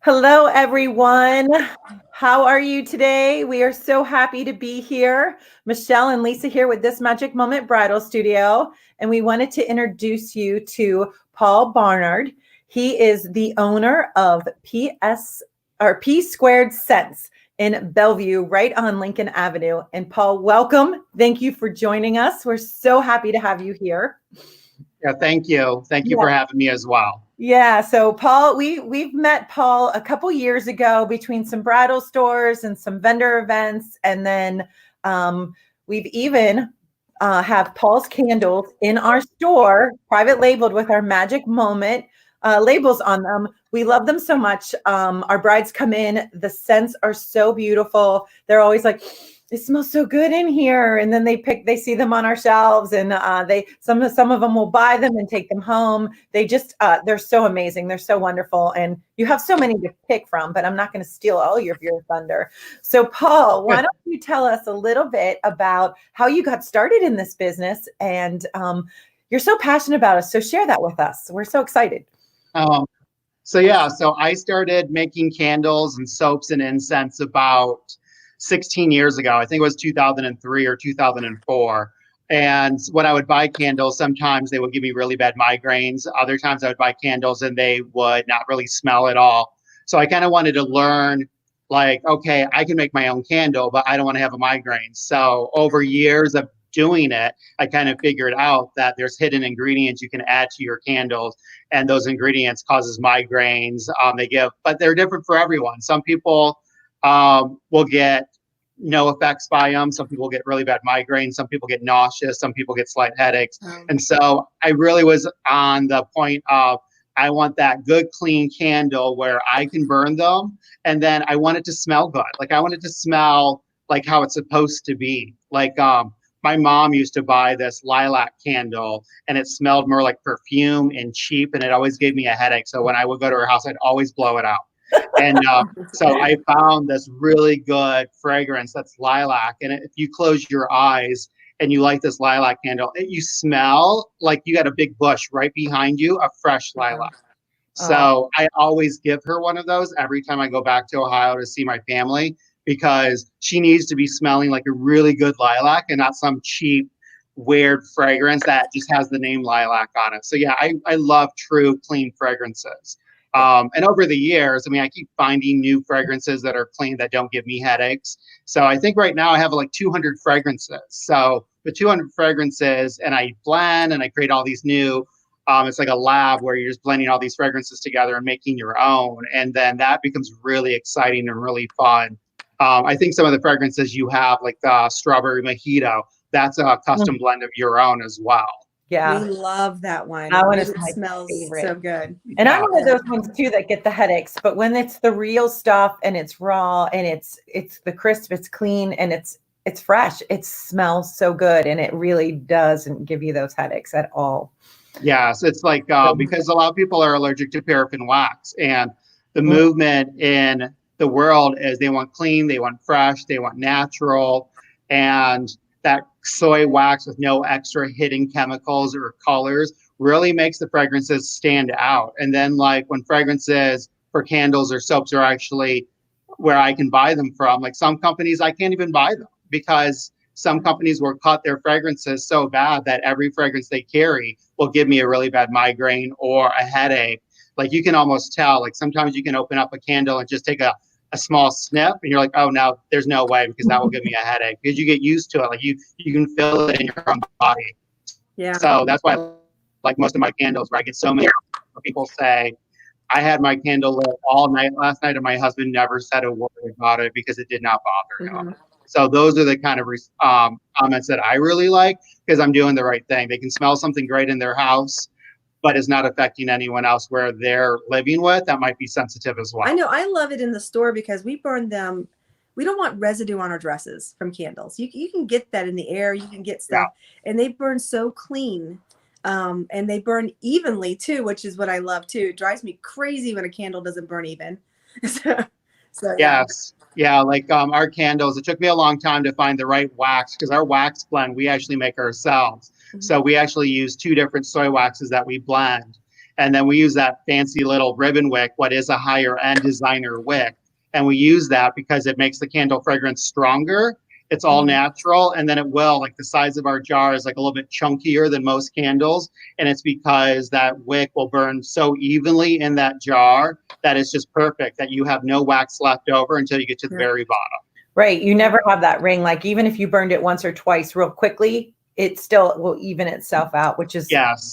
Hello, everyone. How are you today? We are so happy to be here. Michelle and Lisa here with This Magic Moment Bridal Studio. And we wanted to introduce you to Paul Barnard. He is the owner of PSquare Scents in Bellevue, right on Lincoln Avenue. And Paul, welcome. Thank you for joining us. We're so happy to have you here. Yeah, thank you. Thank you for having me as well. Yeah, so Paul, we've met Paul a couple years ago between some bridal stores and some vendor events, and then we've even have Paul's candles in our store, private labeled with our magic moment labels on them. We love them so much. Our brides come in, the scents are so beautiful. They're always like, it smells so good in here, and then they see them on our shelves, and some of them will buy them and take them home. They're so amazing. They're so wonderful, and you have so many to pick from. But I'm not going to steal all of your thunder. So, Paul, why don't you tell us a little bit about how you got started in this business? And you're so passionate about it, so share that with us. We're so excited. So I started making candles and soaps and incense about 16 years ago. I think it was 2003 or 2004. And when I would buy candles, sometimes they would give me really bad migraines. Other times I would buy candles and they would not really smell at all. So I kind of wanted to learn, like, okay, I can make my own candle, but I don't want to have a migraine. So over years of doing it, I kind of figured out that there's hidden ingredients you can add to your candles, and those ingredients causes migraines. But they're different for everyone. Some people will get no effects by them. Some people get really bad migraines. Some people get nauseous. Some people get slight headaches. And so I really was on the point of, I want that good, clean candle where I can burn them. And then I want it to smell good. Like, I want it to smell like how it's supposed to be. Like, my mom used to buy this lilac candle, and it smelled more like perfume and cheap, and it always gave me a headache. So when I would go to her house, I'd always blow it out. And so I found this really good fragrance that's lilac. And if you close your eyes and you light this lilac candle, you smell like you got a big bush right behind you of fresh lilac. So I always give her one of those every time I go back to Ohio to see my family, because she needs to be smelling like a really good lilac and not some cheap, weird fragrance that just has the name lilac on it. So yeah, I love true, clean fragrances. And over the years, I mean, I keep finding new fragrances that are clean, that don't give me headaches. So I think right now I have like 200 fragrances. So the 200 fragrances, and I blend and I create all these new, it's like a lab where you're just blending all these fragrances together and making your own. And then that becomes really exciting and really fun. I think some of the fragrances you have, like the strawberry mojito, that's a custom blend of your own as well. Yeah, we love that one. That one is my smells favorite. So good. And I'm one of those ones too that get the headaches. But when it's the real stuff and it's raw and it's the crisp, it's clean, and it's fresh, it smells so good, and it really doesn't give you those headaches at all. Yeah, so it's like because a lot of people are allergic to paraffin wax, and the movement in the world is they want clean, they want fresh, they want natural, and that soy wax with no extra hidden chemicals or colors really makes the fragrances stand out. And then, like, when fragrances for candles or soaps are actually where I can buy them from, like some companies I can't even buy them, because some companies will cut their fragrances so bad that every fragrance they carry will give me a really bad migraine or a headache. Like, you can almost tell, like sometimes you can open up a candle and just take a small sniff and you're like, oh no, there's no way, because that will give me a headache, because you get used to it. Like, you can feel it in your own body. Yeah. So that's why, like, most of my candles, where I get so many people say, I had my candle lit all night last night and my husband never said a word about it because it did not bother him. So those are the kind of comments that I really like, because I'm doing the right thing. They can smell something great in their house, but it's not affecting anyone else where they're living with that might be sensitive as well. I know. I love it in the store because we burn them. We don't want residue on our dresses from candles. You can get that in the air. You can get stuff, and they burn so clean. And they burn evenly too, which is what I love too. It drives me crazy when a candle doesn't burn even. so yes. Yeah, like our candles, it took me a long time to find the right wax, because our wax blend we actually make ourselves. So we actually use 2 different soy waxes that we blend. And then we use that fancy little ribbon wick, what is a higher end designer wick. And we use that because it makes the candle fragrance stronger. It's all natural. And then it will, like the size of our jar is like a little bit chunkier than most candles. And it's because that wick will burn so evenly in that jar that it's just perfect, that you have no wax left over until you get to the very bottom. Right. You never have that ring. Like even if you burned it once or twice real quickly, it still will even itself out, which is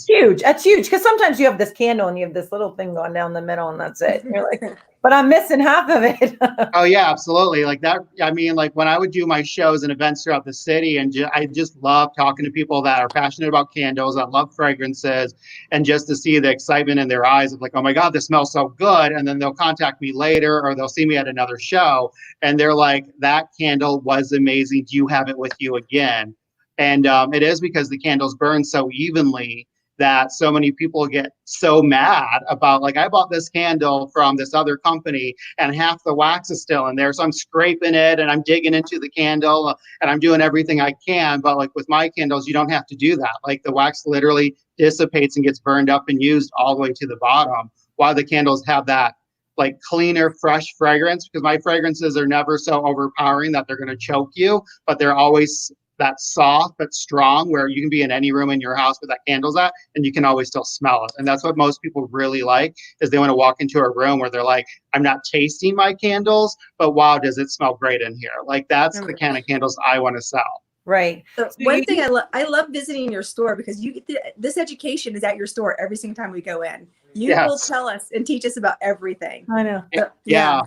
huge. That's huge. Because sometimes you have this candle and you have this little thing going down the middle and that's it. And you're like, but I'm missing half of it. Oh yeah, absolutely. Like that. I mean, like when I would do my shows and events throughout the city, and I just love talking to people that are passionate about candles. I love fragrances, and just to see the excitement in their eyes of like, oh my God, this smells so good. And then they'll contact me later, or they'll see me at another show, and they're like, that candle was amazing. Do you have it with you again? And it is because the candles burn so evenly that so many people get so mad about, like, I bought this candle from this other company and half the wax is still in there. So I'm scraping it and I'm digging into the candle and I'm doing everything I can. But like with my candles, you don't have to do that. Like the wax literally dissipates and gets burned up and used all the way to the bottom, while the candles have that like cleaner, fresh fragrance, because my fragrances are never so overpowering that they're going to choke you, but they're always that soft but strong, where you can be in any room in your house with that candle's at and you can always still smell it. And that's what most people really like, is they want to walk into a room where they're like, I'm not tasting my candles, but wow, does it smell great in here? Like that's the kind of candles I want to sell. Right. So one thing I love visiting your store, because you get this education is at your store every single time we go in. You will tell us and teach us about everything. I know. So,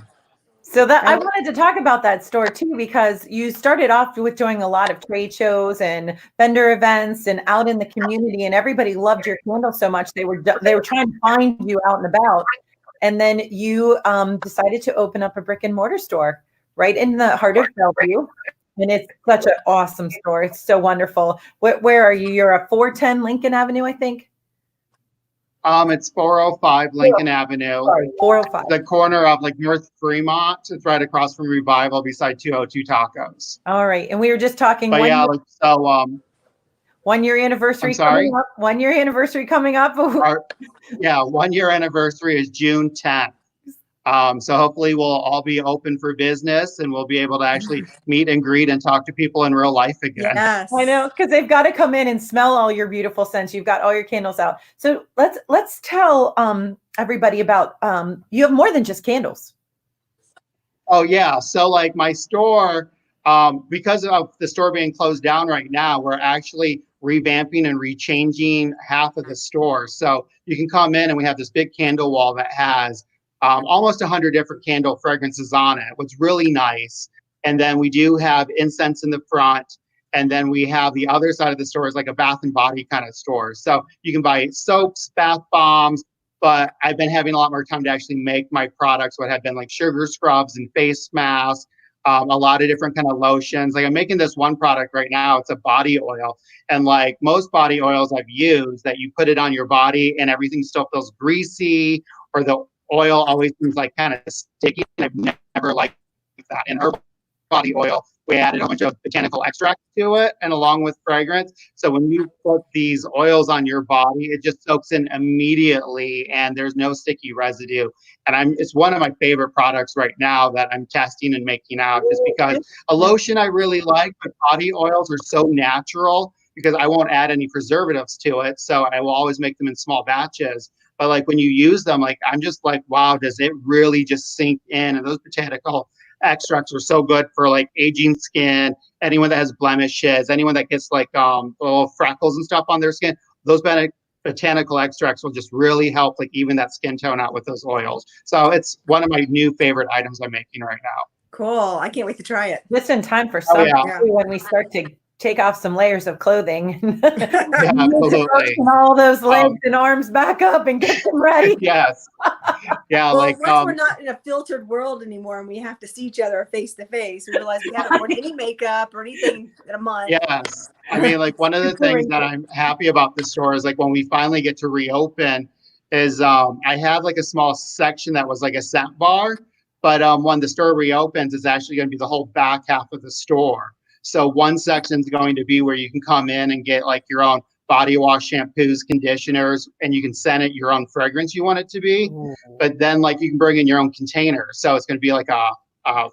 So that I wanted to talk about that store too, because you started off with doing a lot of trade shows and vendor events and out in the community, and everybody loved your candle so much they were trying to find you out and about, and then you decided to open up a brick and mortar store right in the heart of Bellevue, and it's such an awesome store. It's so wonderful. Where are you? You're at 410 Lincoln Avenue, I think. It's 405 Lincoln Avenue. Sorry, 405. The corner of like North Fremont. It's right across from Revival beside 202 Tacos. All right. And we were just talking. But yeah, like, so 1 year anniversary. I'm sorry? Coming up. 1 year anniversary coming up. 1 year anniversary is June 10th. So hopefully we'll all be open for business and we'll be able to actually meet and greet and talk to people in real life again. Yes. I know, because they've got to come in and smell all your beautiful scents. You've got all your candles out. So let's tell everybody about you have more than just candles. Oh yeah. So like my store, because of the store being closed down right now, we're actually revamping and rechanging half of the store. So you can come in and we have this big candle wall that has almost 100 different candle fragrances on it, which is really nice. And then we do have incense in the front. And then we have the other side of the store is like a bath and body kind of store. So you can buy soaps, bath bombs, but I've been having a lot more time to actually make my products, what have been like sugar scrubs and face masks, a lot of different kind of lotions. Like I'm making this one product right now. It's a body oil. And like most body oils I've used, that you put it on your body and everything still feels greasy, or the oil always seems like kind of sticky. I've never liked that. In herbal body oil, we added a bunch of botanical extract to it, and along with fragrance. So when you put these oils on your body, it just soaks in immediately, and there's no sticky residue. And it's one of my favorite products right now that I'm testing and making out, just because a lotion I really like, but body oils are so natural because I won't add any preservatives to it. So I will always make them in small batches. But like when you use them, like I'm just like, wow, does it really just sink in? And those botanical extracts are so good for like aging skin, anyone that has blemishes, anyone that gets like little freckles and stuff on their skin. Those botanical extracts will just really help like even that skin tone out with those oils. So it's one of my new favorite items I'm making right now. Cool. I can't wait to try it. Just in time for summer when we start to take off some layers of clothing. Yeah, absolutely. All those legs and arms back up and get them ready. Yes. Yeah, well, like once we're not in a filtered world anymore and we have to see each other face to face, we realize we haven't worn any makeup or anything in a month. Yes. I mean, like one of the things that I'm happy about this store is like when we finally get to reopen is I had like a small section that was like a scent bar, but when the store reopens, it's actually going to be the whole back half of the store. So one section is going to be where you can come in and get like your own body wash, shampoos, conditioners, and you can send it your own fragrance you want it to be. Ooh. But then like you can bring in your own container. So it's going to be like a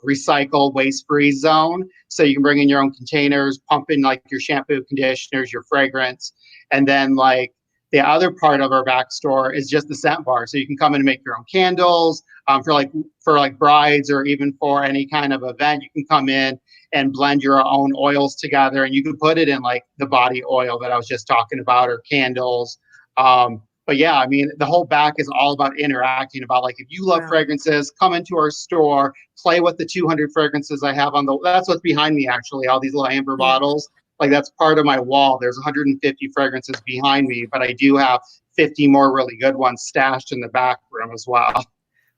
recycle waste-free zone. So you can bring in your own containers, pump in like your shampoo, conditioners, your fragrance. And then like the other part of our back store is just the scent bar. So you can come in and make your own candles for like brides, or even for any kind of event. You can come in and blend your own oils together, and you can put it in like the body oil that I was just talking about, or candles. But yeah, I mean, the whole back is all about interacting, about like, if you love fragrances, come into our store, play with the 200 fragrances I have that's what's behind me, actually, all these little amber bottles. Like that's part of my wall. There's 150 fragrances behind me, but I do have 50 more really good ones stashed in the back room as well.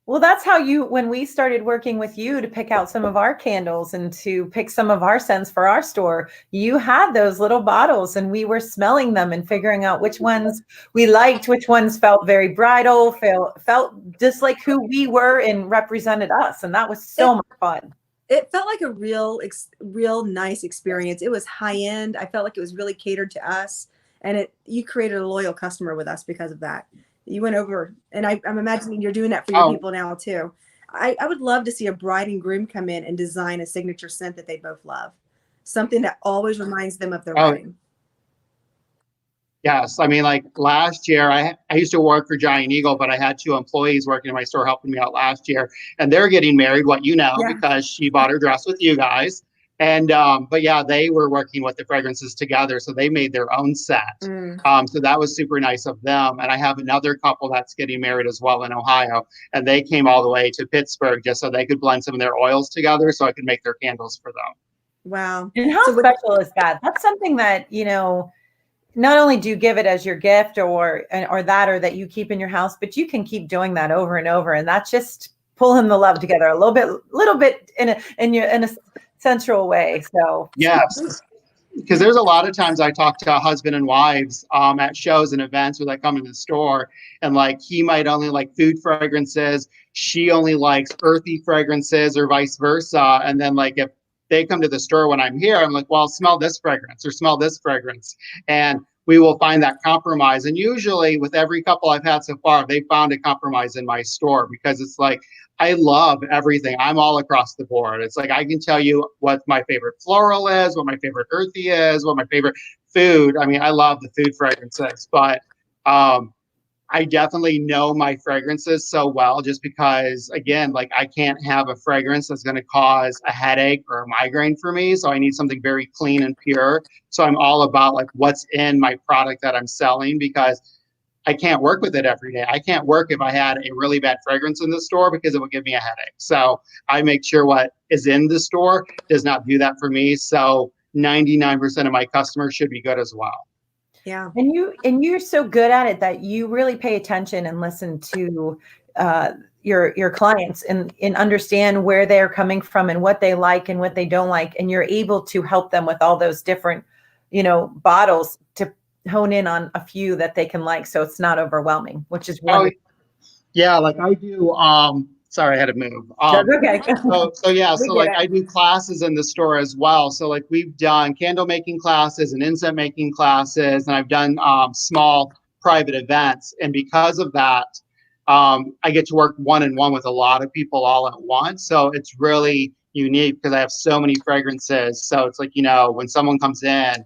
Well, that's how when we started working with you to pick out some of our candles and to pick some of our scents for our store, you had those little bottles and we were smelling them and figuring out which ones we liked, which ones felt very bridal, felt just like who we were and represented us. And that was so much fun. It felt like a real nice experience. It was high end. I felt like it was really catered to us, and you created a loyal customer with us because of that. You went over, and I'm imagining you're doing that for your people now too. I would love to see a bride and groom come in and design a signature scent that they both love, something that always reminds them of their wedding. Yes, I mean, like last year, I used to work for Giant Eagle, but I had 2 employees working in my store helping me out last year, and they're getting married, because she bought her dress with you guys. And but yeah, they were working with the fragrances together, so they made their own set. So that was super nice of them. And I have another couple that's getting married as well in Ohio, and they came all the way to Pittsburgh just so they could blend some of their oils together, so I could make their candles for them. Wow! And how special is that? That's something that, you know, not only do you give it as your gift or that you keep in your house, but you can keep doing that over and over, and that's just pulling the love together a little bit in a sensual way. So yes, because there's a lot of times I talk to husband and wives at shows and events where they come to the store, and like he might only like food fragrances, she only likes earthy fragrances, or vice versa. And then like if they come to the store when I'm here, I'm like, well, smell this fragrance or smell this fragrance. And we will find that compromise. And usually with every couple I've had so far, they found a compromise in my store, because it's like, I love everything. I'm all across the board. It's like, I can tell you what my favorite floral is, what my favorite earthy is, what my favorite food. I mean, I love the food fragrances, but I definitely know my fragrances so well, just because, again, like I can't have a fragrance that's going to cause a headache or a migraine for me. So I need something very clean and pure. So I'm all about like what's in my product that I'm selling, because I can't work with it every day. I can't work if I had a really bad fragrance in the store, because it would give me a headache. So I make sure what is in the store does not do that for me. So 99% of my customers should be good as well. Yeah. And you're so good at it that you really pay attention and listen to your clients and understand where they're coming from and what they like and what they don't like. And you're able to help them with all those different, bottles to hone in on a few that they can like. So it's not overwhelming, which is wonderful. Yeah. Like I do, sorry, I had to move. That's okay. So like I do classes in the store as well. So like we've done candle making classes and incense making classes, and I've done small private events. And because of that, I get to work one-on-one with a lot of people all at once. So it's really unique because I have so many fragrances. So it's like, when someone comes in,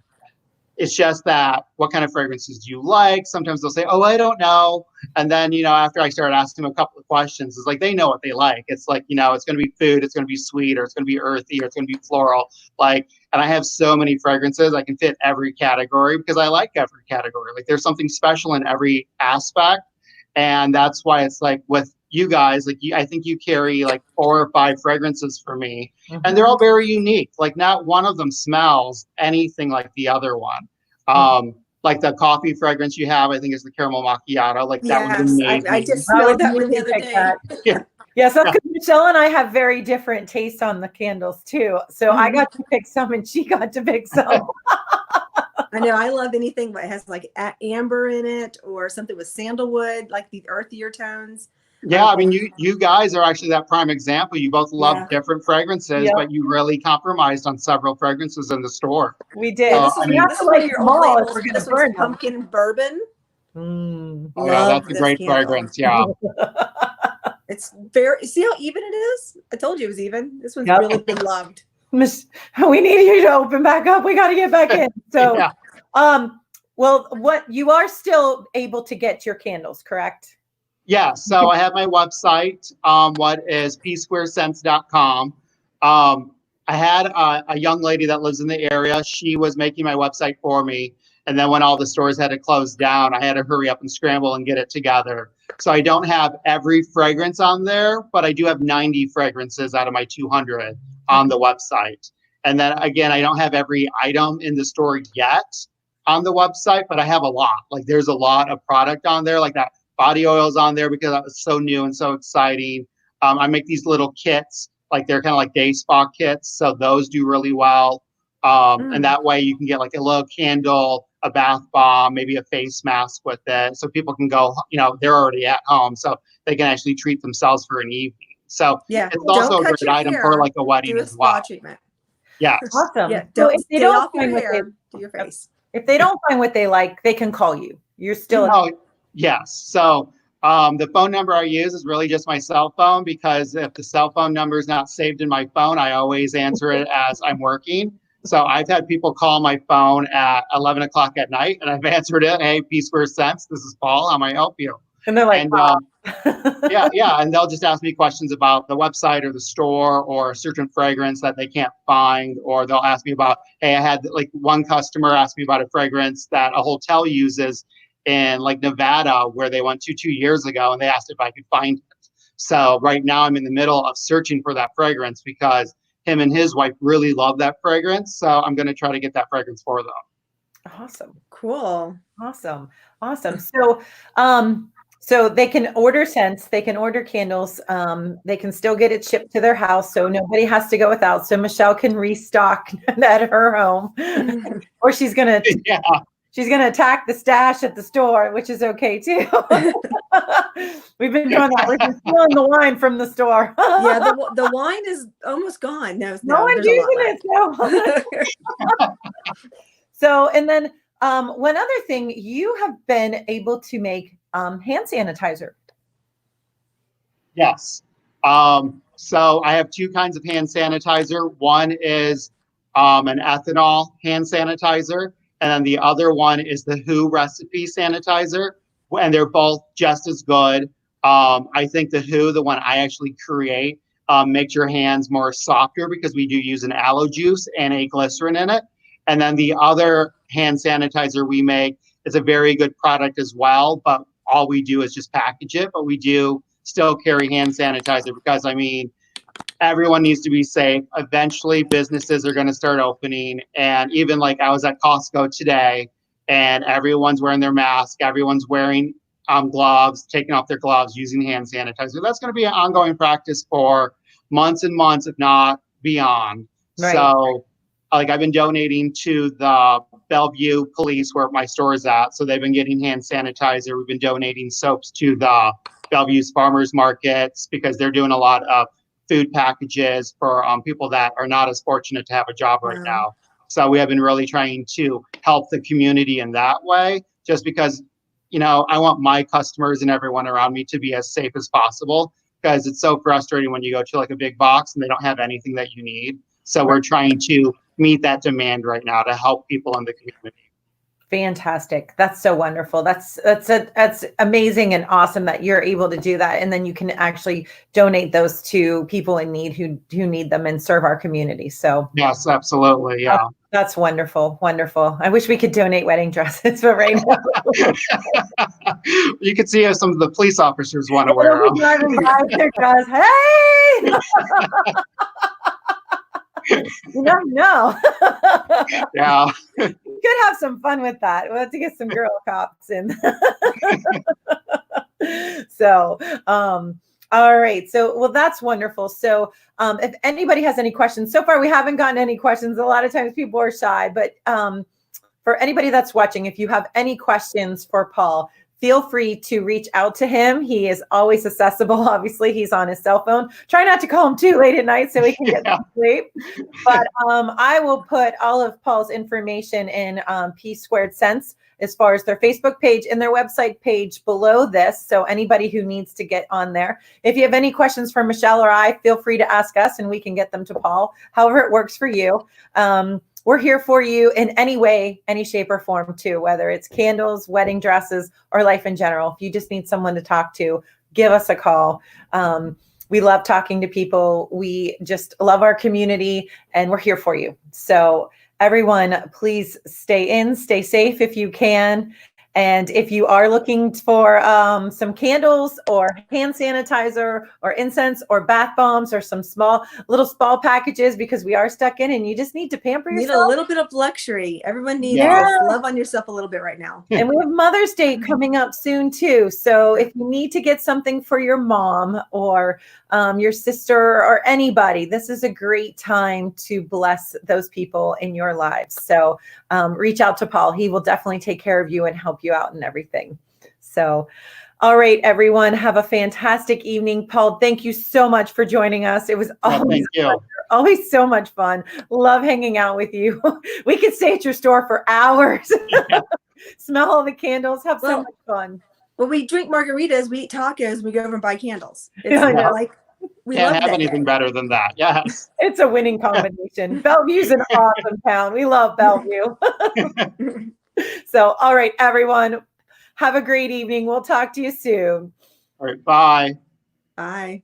it's just that, what kind of fragrances do you like? Sometimes they'll say, oh, I don't know. And then, after I start asking them a couple of questions, it's like, they know what they like. It's like, it's going to be food, it's going to be sweet, or it's going to be earthy, or it's going to be floral. Like, and I have so many fragrances, I can fit every category because I like every category. Like there's something special in every aspect. And that's why it's like with you guys, like I think you carry like 4 or 5 fragrances for me, and they're all very unique. Like not one of them smells anything like the other one. Like the coffee fragrance you have, I think is the caramel macchiato. Like that was amazing. I just smelled that one the other day. Yeah, so because Michelle and I have very different tastes on the candles too. So I got to pick some and she got to pick some. I know. I love anything that has like amber in it or something with sandalwood, like the earthier tones. Yeah, I mean, you guys are actually that prime example. You both love different fragrances, Yep. but you really compromised on several fragrances in the store. We did. Yeah, I this mean, is one of your old small if labels. we're gonna This one's burn them. pumpkin bourbon. Mm. oh yeah, Love that's a this great candle. fragrance. Yeah. It's very, see how even it is? I told you it was even. This one's Yep. really been loved. We need you to open back up. We got to get back in. So, Yeah. well, what you are still able to get your candles, correct? Yeah, so I have my website, what is PSquareScents.com. I had a young lady that lives in the area. She was making my website for me. And then when all the stores had to close down, I had to hurry up and scramble and get it together. So I don't have every fragrance on there, but I do have 90 fragrances out of my 200 on the website. And then again, I don't have every item in the store yet on the website, but I have a lot. Like there's a lot of product on there, like that body oils on there because that was so new and so exciting. I make these little kits, like they're kind of like day spa kits. So those do really well. And that way you can get like a little candle, a bath bomb, maybe a face mask with it. So people can go, they're already at home. So they can actually treat themselves for an evening. So it's also a great item for like a wedding as well. Treatment. Yes. Awesome. Yeah, So don't if they stay don't off your find what hair to your face. if they don't find what they like, they can call you. You're still. Oh, yes. So the phone number I use is really just my cell phone because if the cell phone number is not saved in my phone, I always answer it as I'm working. So I've had people call my phone at 11 o'clock at night and I've answered it. Hey, PSquare Scents, this is Paul. How may I help you? And they're like, yeah. And they'll just ask me questions about the website or the store or a certain fragrance that they can't find. Or they'll ask me about, hey, I had like one customer ask me about a fragrance that a hotel uses in like Nevada where they went to 2 years ago. And they asked if I could find it. So right now I'm in the middle of searching for that fragrance because him and his wife really love that fragrance. So I'm going to try to get that fragrance for them. awesome. Cool. Awesome. So they can order scents, they can order candles, they can still get it shipped to their house. So nobody has to go without. So Michelle can restock at her home or she's going to attack the stash at the store, which is okay too. We've been doing that. We've been stealing the wine from the store. Yeah, the wine is almost gone. No one's using it. No. So, and then one other thing, you have been able to make hand sanitizer. Yes. So I have two kinds of hand sanitizer. One is an ethanol hand sanitizer, and then the other one is the WHO recipe sanitizer, and they're both just as good. I think the WHO, the one I actually create, makes your hands more softer because we do use an aloe juice and a glycerin in it. And then the other hand sanitizer we make is a very good product as well, but all we do is just package it. But we do still carry hand sanitizer because, I mean, everyone needs to be safe. Eventually, businesses are going to start opening. And even like I was at Costco today and everyone's wearing their mask, everyone's wearing gloves, taking off their gloves, using hand sanitizer. That's going to be an ongoing practice for months and months, if not beyond. Right. So like I've been donating to the Bellevue police where my store is at. So they've been getting hand sanitizer. We've been donating soaps to the Bellevue's farmers markets because they're doing a lot of food packages for people that are not as fortunate to have a job right now. So we have been really trying to help the community in that way, just because, I want my customers and everyone around me to be as safe as possible because it's so frustrating when you go to like a big box and they don't have anything that you need. So we're trying to meet that demand right now to help people in the community. Fantastic. That's so wonderful. That's amazing and awesome that you're able to do that. And then you can actually donate those to people in need who need them and serve our community. So yes, absolutely. Yeah. That's wonderful. Wonderful. I wish we could donate wedding dresses, but right now. You can see some of the police officers want to wear them. Driving by their dress. Hey! You never know. Yeah. You could have some fun with that. We'll have to get some girl cops in. So, all right. So, well, that's wonderful. So, if anybody has any questions, so far we haven't gotten any questions. A lot of times people are shy, but for anybody that's watching, if you have any questions for Paul, feel free to reach out to him. He is always accessible. Obviously, he's on his cell phone. Try not to call him too late at night so he can get some sleep. But I will put all of Paul's information in PSquare Scents as far as their Facebook page and their website page below this. So anybody who needs to get on there. If you have any questions for Michelle or I, feel free to ask us and we can get them to Paul, however it works for you. We're here for you in any way, any shape or form too, whether it's candles, wedding dresses, or life in general. If you just need someone to talk to, give us a call. We love talking to people. We just love our community and we're here for you. So everyone, please stay in, stay safe if you can. And if you are looking for some candles or hand sanitizer or incense or bath bombs or some little small packages, because we are stuck in and you just need to pamper yourself. Need a little bit of luxury. Everyone needs to love on yourself a little bit right now. And we have Mother's Day coming up soon too. So if you need to get something for your mom or your sister or anybody, this is a great time to bless those people in your lives. So reach out to Paul. He will definitely take care of you and help you out and everything. So, all right, everyone, have a fantastic evening. Paul, thank you so much for joining us. It was always so much fun. Love hanging out with you. We could stay at your store for hours. Smell all the candles, have so much fun. Well, we drink margaritas, we eat tacos, we go over and buy candles. It's like we can't love have anything better than that. Yes. It's a winning combination. Bellevue's an awesome town. We love Bellevue. So, all right, everyone, have a great evening. We'll talk to you soon. All right. Bye. Bye.